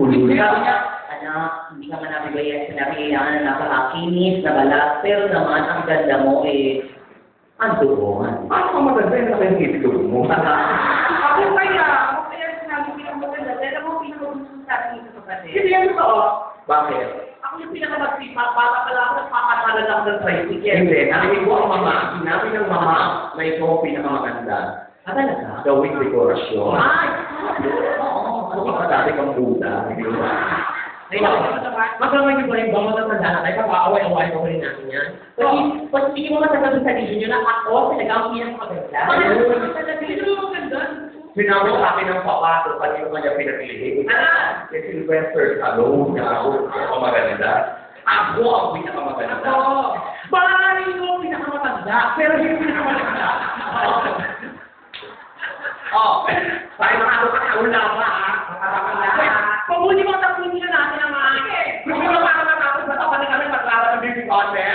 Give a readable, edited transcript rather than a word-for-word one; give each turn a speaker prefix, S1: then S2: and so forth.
S1: Pulutan.
S2: Sabi niya, anak, hindi ka man nabigay yan. Sinabi kailangan na napakakinis, na balat. Pero naman, ang ganda mo ang doon.
S1: Ano ka maganda yung naka yung itlog mo?
S3: Ako kaya sinabi pinakamaganda. Dahil ako pinakagusto sa akin ito kapatid.
S1: Hindi yan totoo. Bakit?
S3: Ako yung pinakamasipag, bata pala ako, nagpapatalan ako ng tricycle.
S1: Hindi, narinig ko ang mama. Sinabi ng mama na ito ang pinakamaganda.
S2: Ah, talaga?
S1: Gawing dekorasyon.
S2: Ay!
S1: Ano ka dati kang Buddha? Hindi ba?
S2: Ay, magkamay ko rin ba matatanda na tayo? Papaaway-away ko rin natin yan. Pag hindi mo masasabi sa video nyo na ako, talaga ang pinakamaganda.
S3: Hindi mo maganda.
S1: Sinabi sa akin ng papato, kanino kanya pinagilihin. Si Sylvester Stallone, ako ang maganda. Ako ang pinakamaganda.
S2: Bari mo ang pinakamatanda, pero hindi pinakamaganda.
S1: Tayo makakawala ba, ha?
S3: Pag huli mo, tapunin na natin ang mga
S1: Gusto mo makakatapos ba tapanin kami magkakaroon ng beauty contest?